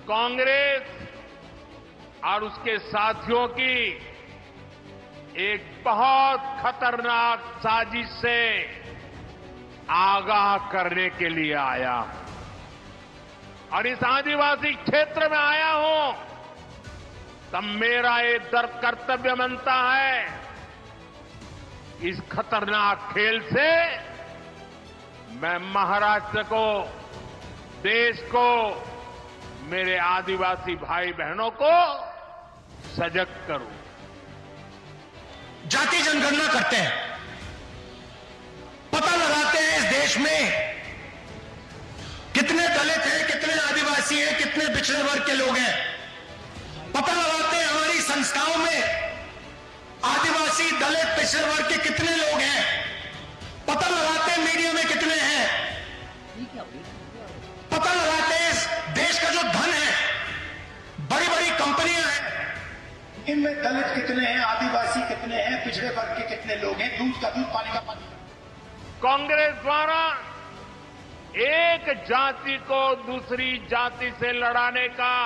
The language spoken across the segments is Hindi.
कांग्रेस और उसके साथियों की एक बहुत खतरनाक साजिश से आगाह करने के लिए आया और इस आदिवासी क्षेत्र में आया हूं, तब मेरा ये कर्तव्य बनता है इस खतरनाक खेल से मैं महाराष्ट्र को, देश को, मेरे आदिवासी भाई बहनों को सजग करूं। जाति जनगणना करते हैं, पता लगाते हैं इस देश में कितने दलित हैं, कितने आदिवासी हैं, कितने पिछड़े वर्ग के लोग हैं। पता लगाते हैं हमारी संस्थाओं में आदिवासी, दलित, पिछड़े वर्ग के कितने लोग हैं। पता लगाते हैं मीडिया में कितने हैं। पता लगाते हैं इस देश का जो धन है, बड़ी बड़ी कंपनियां हैं, इनमें दलित कितने हैं, आदिवासी कितने हैं, पिछड़े वर्ग के कितने लोग हैं। दूध का दूध, पानी का पानी। कांग्रेस द्वारा एक जाति को दूसरी जाति से लड़ाने का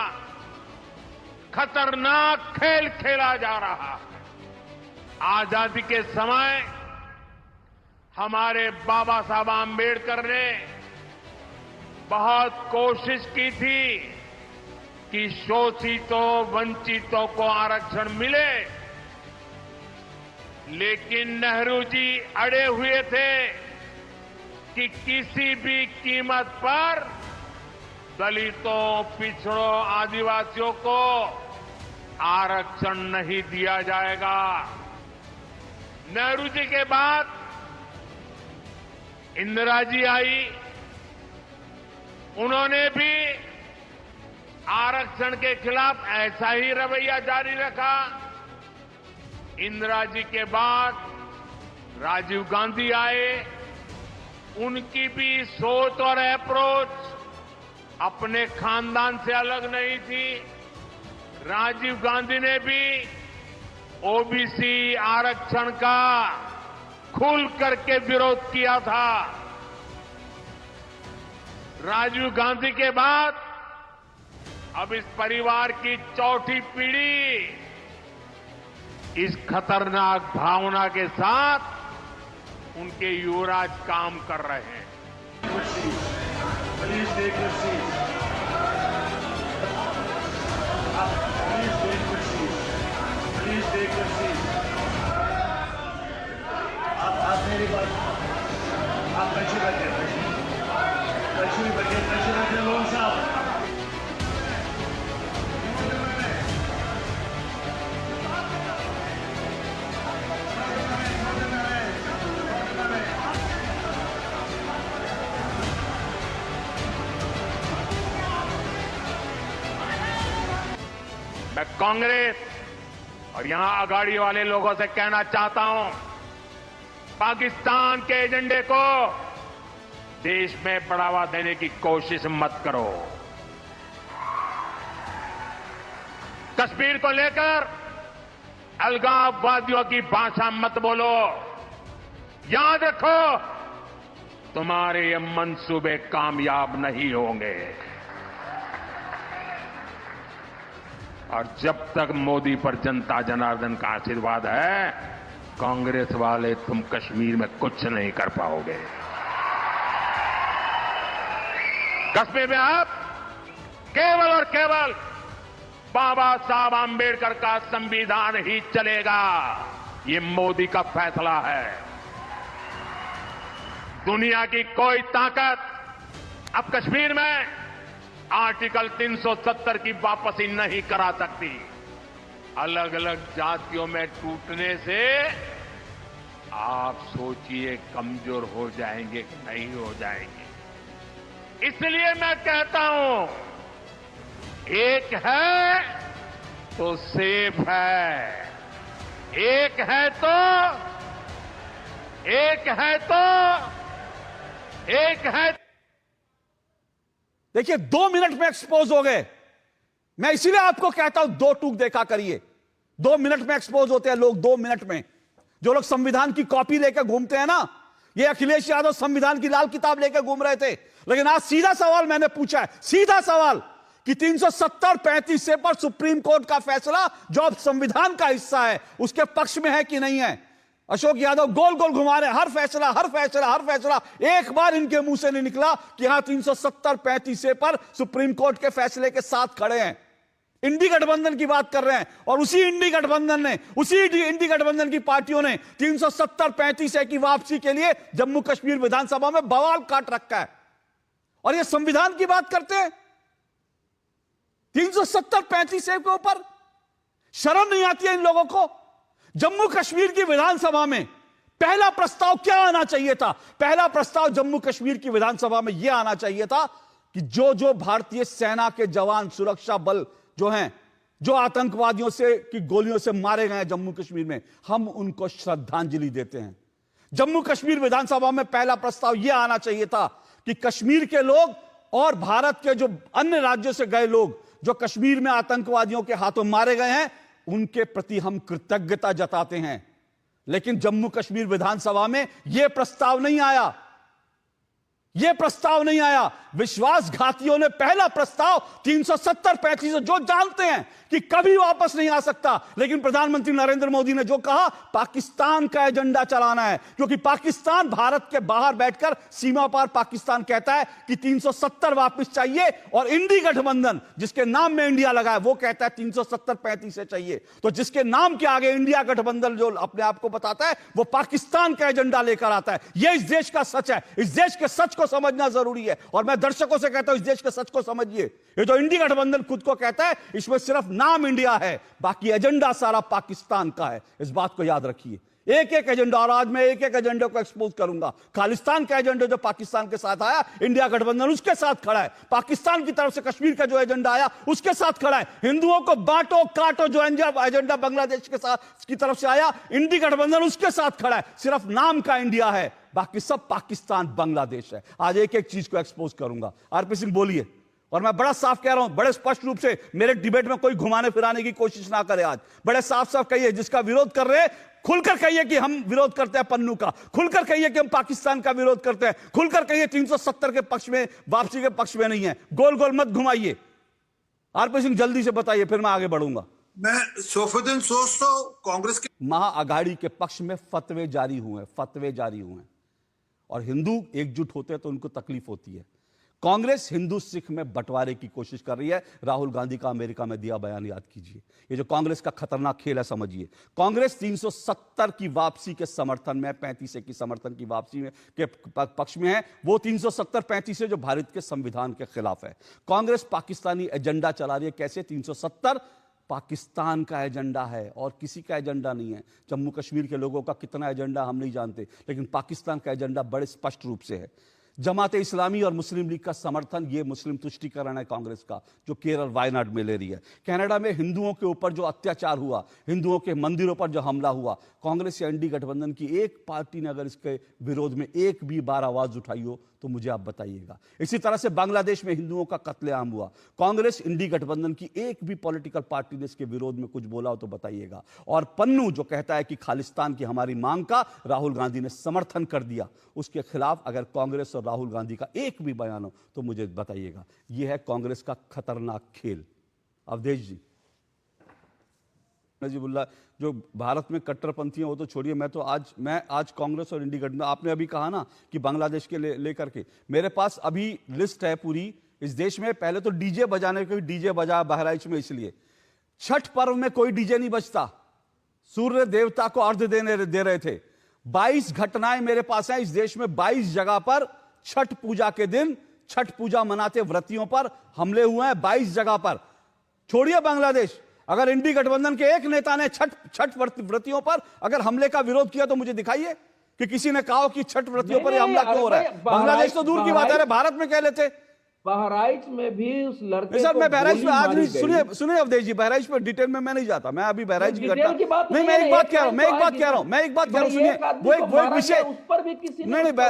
खतरनाक खेल खेला जा रहा है। आजादी के समय हमारे बाबा साहब आंबेडकर ने बहुत कोशिश की थी कि शोषितों, वंचितों को आरक्षण मिले, लेकिन नेहरू जी अड़े हुए थे कि किसी भी कीमत पर दलितों, पिछड़ों, आदिवासियों को आरक्षण नहीं दिया जाएगा। नेहरू जी के बाद इंदिरा जी आई, उन्होंने भी आरक्षण के खिलाफ ऐसा ही रवैया जारी रखा। इंदिरा जी के बाद राजीव गांधी आए, उनकी भी सोच और अप्रोच अपने खानदान से अलग नहीं थी। राजीव गांधी ने भी ओबीसी आरक्षण का खुल करके विरोध किया था। राजीव गांधी के बाद अब इस परिवार की चौथी पीढ़ी इस खतरनाक भावना के साथ उनके युवराज काम कर रहे हैं। Please take your seats. Please take your seats. Please take your seats. आप मेरी बात, आप कैसे बैठे, कैसे बैठे लोग साहब। मैं कांग्रेस और यहां अगाड़ी वाले लोगों से कहना चाहता हूं, पाकिस्तान के एजेंडे को देश में बढ़ावा देने की कोशिश मत करो। कश्मीर को लेकर अलगाववादियों की भाषा मत बोलो। याद रखो, तुम्हारे ये मंसूबे कामयाब नहीं होंगे। और जब तक मोदी पर जनता जनार्दन का आशीर्वाद है, कांग्रेस वाले तुम कश्मीर में कुछ नहीं कर पाओगे। कश्मीर में अब केवल और केवल बाबा साहब आंबेडकर का संविधान ही चलेगा। ये मोदी का फैसला है। दुनिया की कोई ताकत अब कश्मीर में आर्टिकल 370 की वापसी नहीं करा सकती। अलग अलग जातियों में टूटने से आप सोचिए कमजोर हो जाएंगे कि नहीं हो जाएंगे। इसलिए मैं कहता हूं, एक है तो सेफ है, एक है तो देखिए 2 मिनट में एक्सपोज हो गए। मैं इसीलिए आपको कहता हूं 2 टूक देखा करिए। 2 मिनट में एक्सपोज होते हैं लोग, 2 मिनट में। जो लोग संविधान की कॉपी लेकर घूमते हैं ना, ये अखिलेश यादव संविधान की लाल किताब लेकर घूम रहे थे, लेकिन आज सीधा सवाल मैंने पूछा है, सीधा सवाल कि 370-35 से पर सुप्रीम कोर्ट का फैसला जो अब संविधान का हिस्सा है उसके पक्ष में है कि नहीं है। अशोक यादव गोल गोल घुमा रहे हैं, हर फैसला हर फैसला हर फैसला, एक बार इनके मुंह से नहीं निकला कि हां 370-35 से पर सुप्रीम कोर्ट के फैसले के साथ खड़े हैं। इंडी गठबंधन की बात कर रहे हैं और उसी इंडी गठबंधन की पार्टियों ने 370-35 की वापसी के लिए जम्मू कश्मीर विधानसभा में बवाल काट रखा है और ये संविधान की बात करते हैं। 370-35 के ऊपर शर्म नहीं आती है इन लोगों को। जम्मू कश्मीर की विधानसभा में पहला प्रस्ताव क्या आना चाहिए था? पहला प्रस्ताव जम्मू कश्मीर की विधानसभा में यह आना चाहिए था कि जो जो भारतीय सेना के जवान, सुरक्षा बल जो हैं, जो आतंकवादियों से की गोलियों से मारे गए हैं जम्मू कश्मीर में, हम उनको श्रद्धांजलि देते हैं। जम्मू कश्मीर विधानसभा में पहला प्रस्ताव यह आना चाहिए था कि कश्मीर के लोग और भारत के जो अन्य राज्यों से गए लोग जो कश्मीर में आतंकवादियों के हाथों मारे गए हैं, उनके प्रति हम कृतज्ञता जताते हैं। लेकिन जम्मू कश्मीर विधानसभा में यह प्रस्ताव नहीं आया, यह प्रस्ताव नहीं आया। विश्वासघातियों ने पहला प्रस्ताव 370-35 जो जानते हैं कि कभी वापस नहीं आ सकता, लेकिन प्रधानमंत्री नरेंद्र मोदी ने जो कहा पाकिस्तान का एजेंडा चलाना है, क्योंकि पाकिस्तान भारत के बाहर बैठकर सीमा पार पाकिस्तान कहता है कि 370 वापस चाहिए और इंडी गठबंधन जिसके नाम में इंडिया लगा है वो कहता है 370-35 से चाहिए। तो जिसके नाम के आगे इंडिया गठबंधन जो अपने आप को बताता है वो पाकिस्तान का एजेंडा लेकर आता है। यह इस देश का सच है, इस देश के सच को समझना जरूरी है और मैं दर्शकों से कहता हूं इस देश के सच को समझिए। ये जो इंडी गठबंधन खुद को कहता है इसमें सिर्फ नाम इंडिया है, बाकी एजेंडा सारा पाकिस्तान का है। इस बात को याद रखिए। एक एक एजेंडा, और आज मैं एक एक एजेंडे को एक्सपोज करूंगा। खालिस्तान का एजेंडा जो पाकिस्तान के साथ आया, इंडिया गठबंधन उसके साथ खड़ा है। पाकिस्तान की तरफ से कश्मीर का जो एजेंडा आया उसके साथ खड़ा है। हिंदुओं को बांटो काटो जो एजेंडा बांग्लादेश के साथ की तरफ से आया, इंडी गठबंधन उसके साथ खड़ा है। सिर्फ नाम का इंडिया है, बाकी सब पाकिस्तान बांग्लादेश है। आज एक एक चीज को एक्सपोज करूंगा। आरपी सिंह बोलिए, और मैं बड़ा साफ कह रहा हूं, बड़े स्पष्ट रूप से, मेरे डिबेट में कोई घुमाने फिराने की कोशिश ना करे। आज बड़े साफ साफ कहिए, जिसका विरोध कर रहे हैं खुलकर कहिए कि हम विरोध करते हैं पन्नू का, खुलकर कहिए कि हम पाकिस्तान का विरोध करते हैं, खुलकर कहिए 370 के पक्ष में, वापसी के पक्ष में नहीं है। गोल गोल मत घुमाइए। आरपी सिंह जल्दी से बताइए, फिर मैं आगे बढ़ूंगा। मैं सौफुद्दीन सोच तो कांग्रेस के महाअघाड़ी के पक्ष में फतवे जारी हुए हैं और हिंदू एकजुट होते हैं तो उनको तकलीफ होती है। कांग्रेस हिंदू सिख में बंटवारे की कोशिश कर रही है। राहुल गांधी का अमेरिका में दिया बयान याद कीजिए। ये जो कांग्रेस का खतरनाक खेल है समझिए। कांग्रेस 370 की वापसी के समर्थन में, 35 की समर्थन की वापसी में के पक्ष में है। वो 370-35 जो भारत के संविधान के खिलाफ है। कांग्रेस पाकिस्तानी एजेंडा चला रही है। कैसे? 370 पाकिस्तान का एजेंडा है और किसी का एजेंडा नहीं है। जम्मू कश्मीर के लोगों का कितना एजेंडा हम नहीं जानते, लेकिन पाकिस्तान का एजेंडा बड़े स्पष्ट रूप से है। जमाते इस्लामी और मुस्लिम लीग का समर्थन, ये मुस्लिम तुष्टीकरण है कांग्रेस का, जो केरल वायनाड में ले रही है। कनाडा में हिंदुओं के ऊपर जो अत्याचार हुआ, हिंदुओं के मंदिरों पर जो हमला हुआ, कांग्रेस या इंडी गठबंधन की एक पार्टी ने अगर इसके विरोध में एक भी बार आवाज उठाई हो तो मुझे आप बताइएगा। इसी तरह से बांग्लादेश में हिंदुओं का कत्लेआम हुआ, कांग्रेस इंडी गठबंधन की एक भी पॉलिटिकल पार्टी ने इसके विरोध में कुछ बोला हो तो बताइएगा। और पन्नू जो कहता है कि खालिस्तान की हमारी मांग का राहुल गांधी ने समर्थन कर दिया, उसके खिलाफ अगर कांग्रेस और राहुल गांधी का एक भी बयान हो तो मुझे बताइएगा। यह है कांग्रेस का खतरनाक खेल। अवधेश जी, नजीबुल्लाह, जो भारत में कट्टरपंथी हैं वो तो छोड़िए, मैं आज कांग्रेस और इंडी गठबंधन, आपने अभी कहा ना कि बांग्लादेश के लेकर के, मेरे पास अभी लिस्ट है पूरी इस देश में। पहले तो डीजे बजाने के, डीजे बजा बहराइच में, इसलिए छठ पर्व में कोई डीजे नहीं बजता। सूर्य देवता को अर्घ्य दे रहे थे। 22 घटनाएं मेरे पास हैं इस देश में। 22 जगह पर छठ पूजा के दिन, छठ पूजा मनाते व्रतियों पर हमले हुए हैं 22 जगह पर। छोड़िए बांग्लादेश, अगर इंडी गठबंधन के एक नेता ने छठ व्रतियों पर अगर हमले का विरोध किया तो मुझे दिखाइए कि किसी ने कहा कि छठ व्रतियों पर हमला क्यों हो रहा है। बांग्लादेश तो दूर की बात है, भारत में कह लेते। बहराइच में भी उस लड़के सर, मैं बहराइच में आज नहीं, सुनिए अवधेश जी, बहराइच में डिटेल में मैं नहीं जाता। मैं अभी बहराइच की घटना नहीं, मैं एक बात कह रहा हूं, सुनिए, वो एक विषय,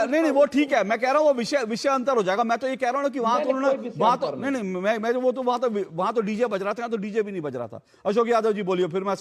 नहीं, वो ठीक है, मैं कह रहा हूं वो विषय अंतर हो जाएगा। मैं तो ये कह रहा हूं कि वहां तो उन्होंने, वहां तो नहीं, मैं वो तो वहां तो डीजे बज रहा था, यहाँ तो डीजे भी नहीं बज रहा था। अशोक यादव जी बोलिए, फिर मैं